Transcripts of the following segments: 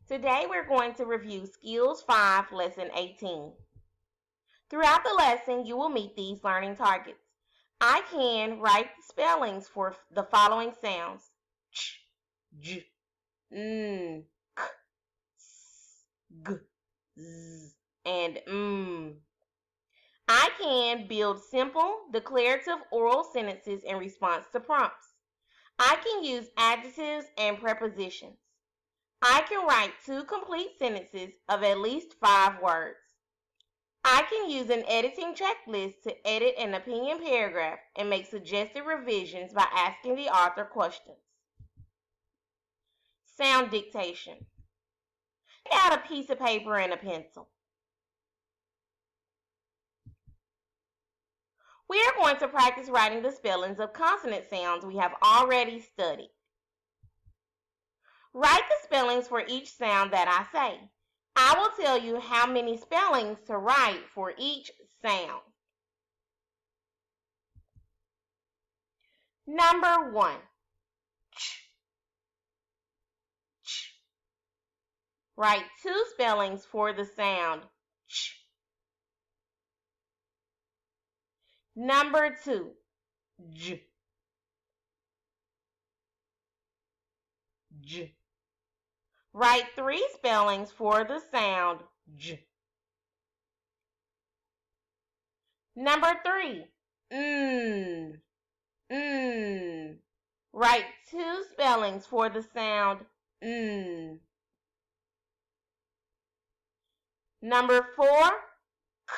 Today we're going to review Skills 5, Lesson 18. Throughout the lesson, you will meet these learning targets. I can write spellings for the following sounds: ch, j, n, k, s, g, z, and m. I can build simple, declarative oral sentences in response to prompts. I can use adjectives and prepositions. I can write 2 complete sentences of at least 5 words. I can use an editing checklist to edit an opinion paragraph and make suggested revisions by asking the author questions. Sound dictation. Take out a piece of paper and a pencil. We are going to practice writing the spellings of consonant sounds we have already studied. Write the spellings for each sound that I say. I will tell you how many spellings to write for each sound. Number 1. Ch, ch. Write 2 spellings for the sound ch. Number 2. J, j. Write 3 spellings for the sound j. Number 3. Write 2 spellings for the sound n. Number 4. K,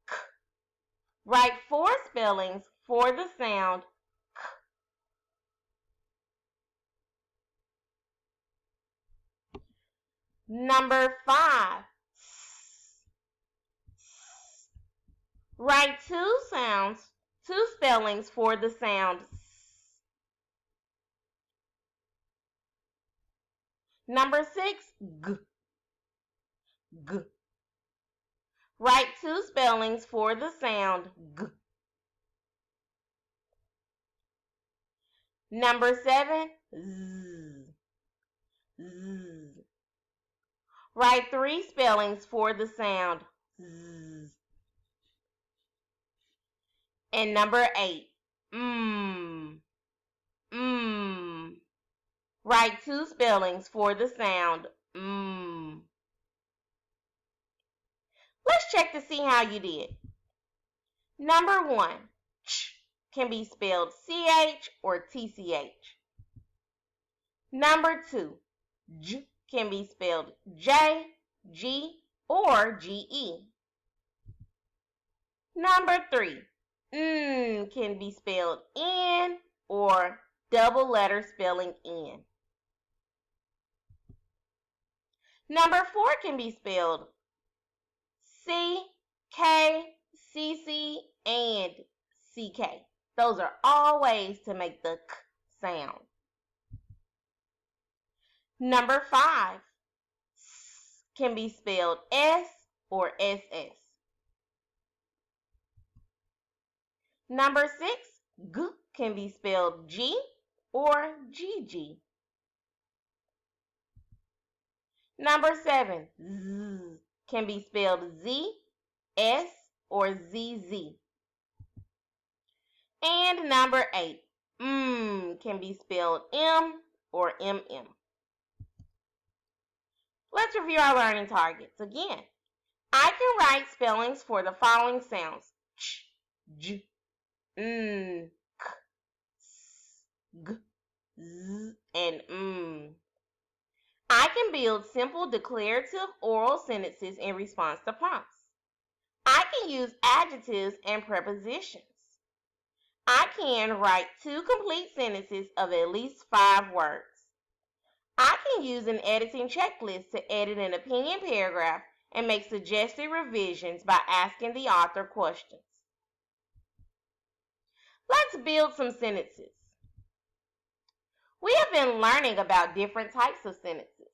k. Write 4 spellings for the sound k. Number 5. Write 2 spellings for the sound s. Number 6. G, g. Write 2 spellings for the sound g. Number 7. Z, z. Write 3 spellings for the sound z. And number 8. Write 2 spellings for the sound Let's check to see how you did. Number 1. Ch can be spelled CH or TCH. Number 2. J can be spelled J, G, or GE. Number 3. Can be spelled N or double letter spelling N. Number 4 can be spelled C, K, CC, and CK. Those are all ways to make the K sound. Number 5. S can be spelled S or SS. Number 6. G can be spelled G or GG. Number 7. Z can be spelled Z, S, or ZZ. And number 8. Can be spelled M or MM. Let's review our learning targets again. I can write spellings for the following sounds: ch, j, n, k, s, g, z, and m. I can build simple declarative oral sentences in response to prompts. I can use adjectives and prepositions. I can write 2 complete sentences of at least 5 words. I can use an editing checklist to edit an opinion paragraph and make suggested revisions by asking the author questions. Let's build some sentences. We have been learning about different types of sentences.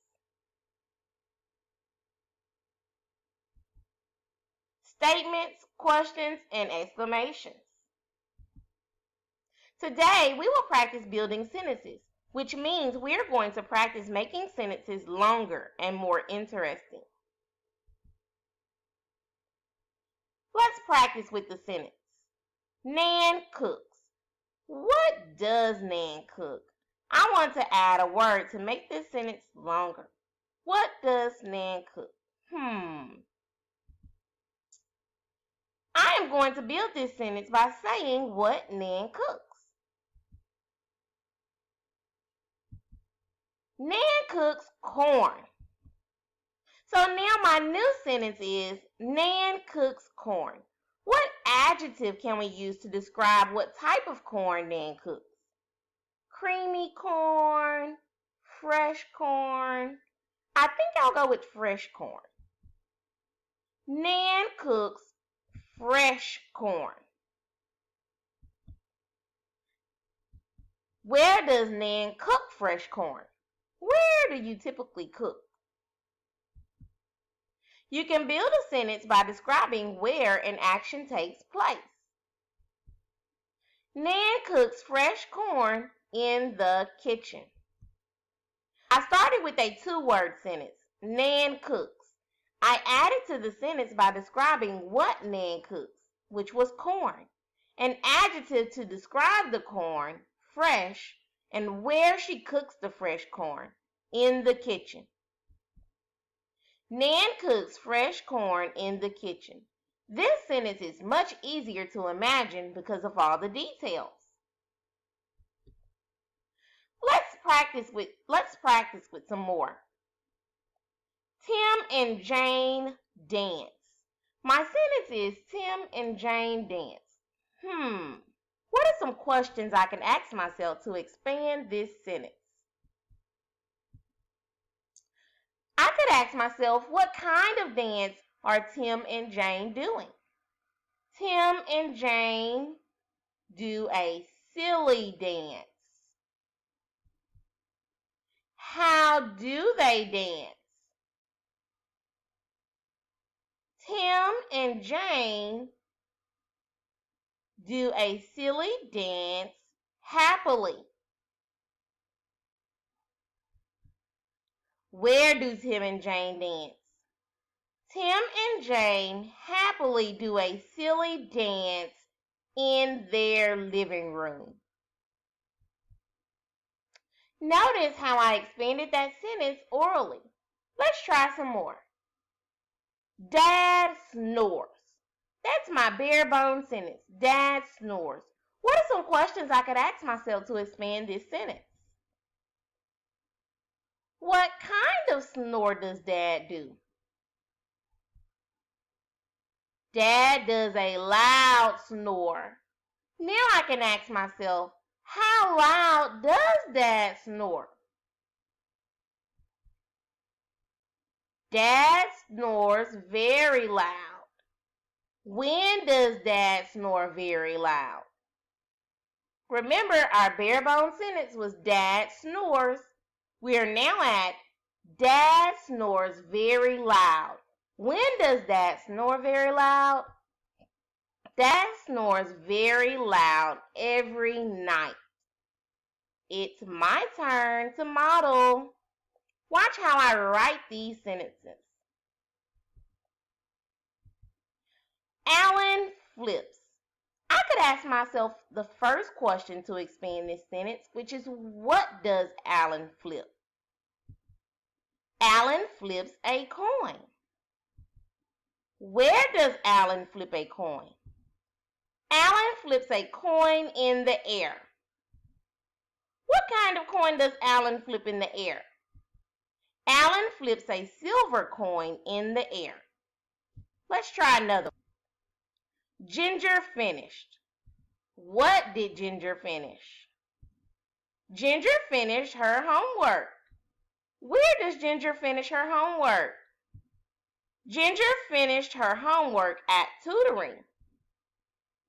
Statements, questions, and exclamations. Today, we will practice building sentences. which means we're going to practice making sentences longer and more interesting. Let's practice with the sentence. Nan cooks. What does Nan cook? I want to add a word to make this sentence longer. What does Nan cook? I am going to build this sentence by saying what Nan cooks. Nan cooks corn. So now my new sentence is Nan cooks corn. What adjective can we use to describe what type of corn Nan cooks? Creamy corn, fresh corn. I think I'll go with fresh corn. Nan cooks fresh corn. Where does Nan cook fresh corn? Where do you typically cook? You can build a sentence by describing where an action takes place. Nan cooks fresh corn in the kitchen. I started with a two-word sentence, Nan cooks. I added to the sentence by describing what Nan cooks, which was corn, an adjective to describe the corn, fresh, and where she cooks the fresh corn, in the kitchen. Nan cooks fresh corn in the kitchen. This sentence is much easier to imagine because of all the details. Let's practice with some more. Tim and Jane dance. My sentence is Tim and Jane dance. What are some questions I can ask myself to expand this sentence? I could ask myself, what kind of dance are Tim and Jane doing? Tim and Jane do a silly dance. How do they dance? Tim and Jane do a silly dance happily. Where do Tim and Jane dance? Tim and Jane happily do a silly dance in their living room. Notice how I expanded that sentence orally. Let's try some more. Dad snores. That's my bare bones sentence. Dad snores. What are some questions I could ask myself to expand this sentence? What kind of snore does Dad do? Dad does a loud snore. Now I can ask myself, how loud does Dad snore? Dad snores very loud. When does Dad snore very loud? Remember, our bare bones sentence was Dad snores. We are now at Dad snores very loud. When does Dad snore very loud? Dad snores very loud every night. It's my turn to model. Watch how I write these sentences. Alan flips. I could ask myself the first question to expand this sentence, which is, what does Alan flip? Alan flips a coin. Where does Alan flip a coin? Alan flips a coin in the air. What kind of coin does Alan flip in the air? Alan flips a silver coin in the air. Let's try another one. Ginger finished. What did Ginger finish? Ginger finished her homework. Where does Ginger finish her homework? Ginger finished her homework at tutoring.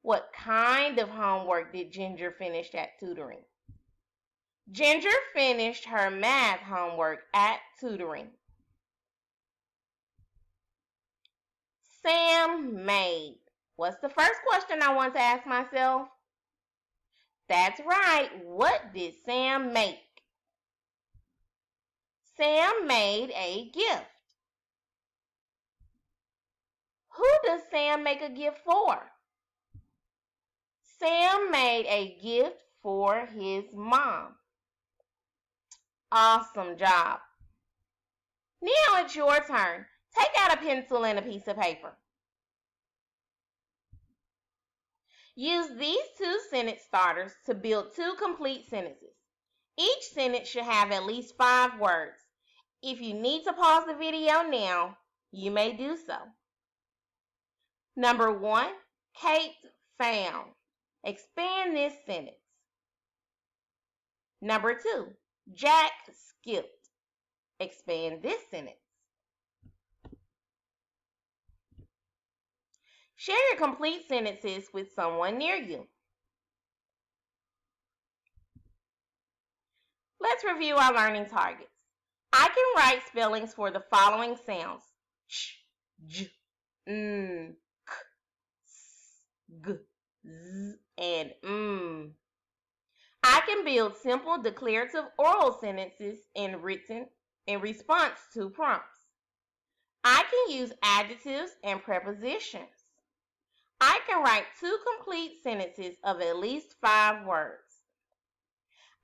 What kind of homework did Ginger finish at tutoring? Ginger finished her math homework at tutoring. Sam made. What's the first question I want to ask myself? That's right. What did Sam make? Sam made a gift. Who does Sam make a gift for? Sam made a gift for his mom. Awesome job. Now it's your turn. Take out a pencil and a piece of paper. Use these two sentence starters to build two complete sentences. Each sentence should have at least 5 words. If you need to pause the video now, you may do so. Number 1, Kate found. Expand this sentence. Number 2, Jack skipped. Expand this sentence. Share your complete sentences with someone near you. Let's review our learning targets. I can write spellings for the following sounds: ch, j, n, k, s, g, z, and m. I can build simple declarative oral sentences in response to prompts. I can use adjectives and prepositions. I can write 2 complete sentences of at least 5 words.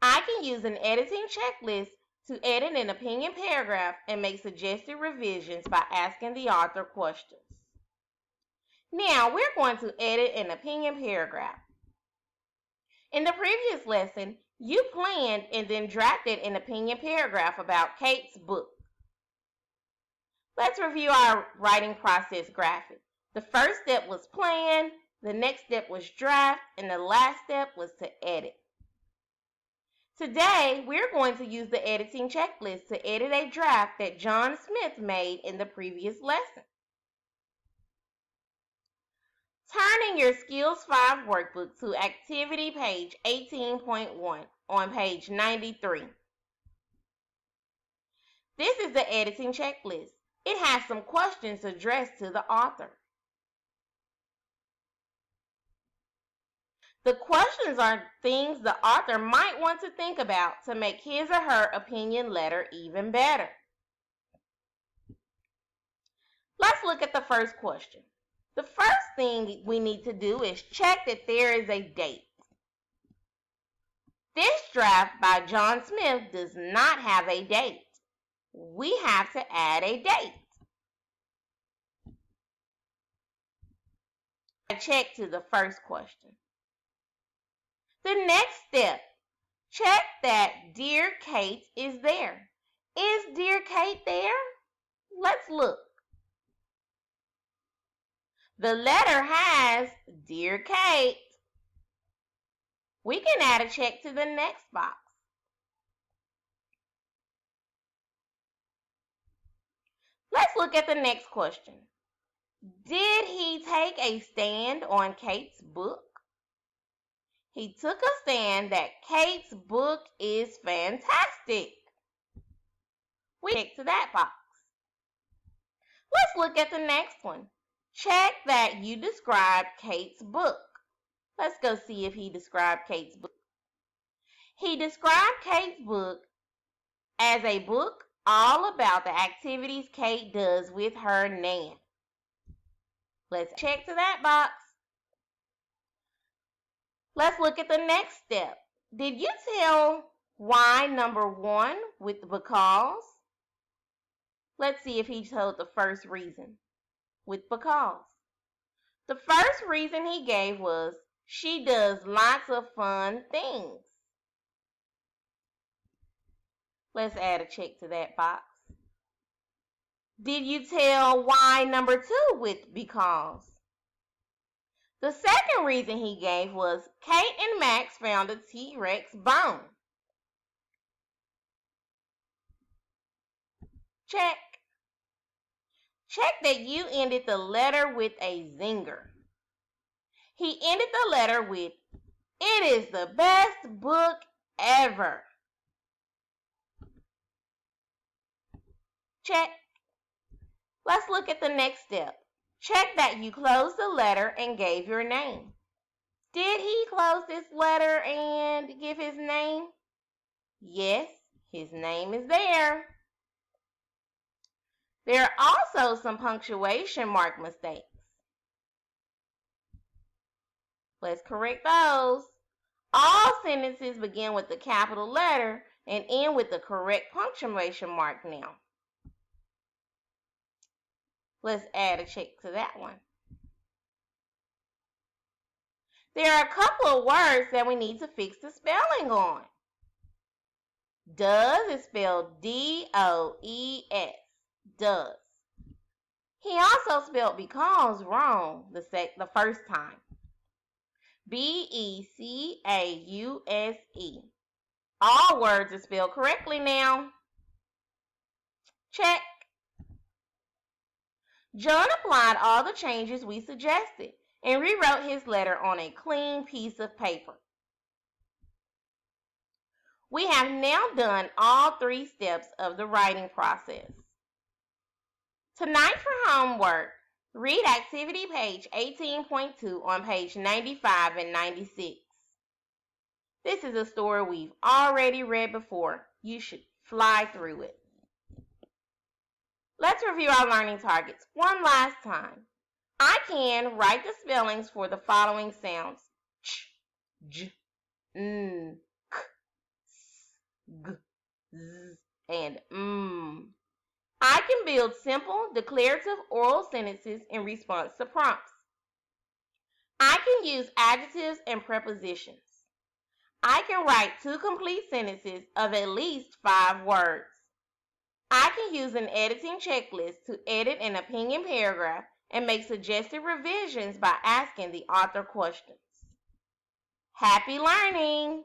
I can use an editing checklist to edit an opinion paragraph and make suggested revisions by asking the author questions. Now we're going to edit an opinion paragraph. In the previous lesson, you planned and then drafted an opinion paragraph about Kate's book. Let's review our writing process graphic. The first step was plan, the next step was draft, and the last step was to edit. Today, we're going to use the editing checklist to edit a draft that John Smith made in the previous lesson. Turn in your Skills 5 workbook to activity page 18.1 on page 93. This is the editing checklist. It has some questions addressed to the author. The questions are things the author might want to think about to make his or her opinion letter even better. Let's look at the first question. The first thing we need to do is check that there is a date. This draft by John Smith does not have a date. We have to add a date. Check to the first question. The next step, check that Dear Kate is there. Is Dear Kate there? Let's look. The letter has Dear Kate. We can add a check to the next box. Let's look at the next question. Did he take a stand on Kate's book? He took a stand that Kate's book is fantastic. We check to that box. Let's look at the next one. Check that you described Kate's book. Let's go see if he described Kate's book. He described Kate's book as a book all about the activities Kate does with her nan. Let's check to that box. Let's look at the next step. Did you tell why number 1 with because? Let's see if he told the first reason with because. The first reason he gave was she does lots of fun things. Let's add a check to that box. Did you tell why number 2 with because? The second reason he gave was Kate and Max found a T-Rex bone. Check. Check that you ended the letter with a zinger. He ended the letter with, "It is the best book ever." Check. Let's look at the next step. Check that you closed the letter and gave your name. Did he close this letter and give his name? Yes, his name is there. There are also some punctuation mark mistakes. Let's correct those. All sentences begin with the capital letter and end with the correct punctuation mark now. Let's add a check to that one. There are a couple of words that we need to fix the spelling on. Does is spelled D-O-E-S. Does. He also spelled because wrong the first time. B-E-C-A-U-S-E. All words are spelled correctly now. Check. John applied all the changes we suggested and rewrote his letter on a clean piece of paper. We have now done all 3 steps of the writing process. Tonight for homework, read activity page 18.2 on page 95 and 96. This is a story we've already read before. You should fly through it. Let's review our learning targets one last time. I can write the spellings for the following sounds: ch, j, n, k, s, g, z, and m. I can build simple declarative oral sentences in response to prompts. I can use adjectives and prepositions. I can write 2 complete sentences of at least 5 words. I can use an editing checklist to edit an opinion paragraph and make suggested revisions by asking the author questions. Happy learning!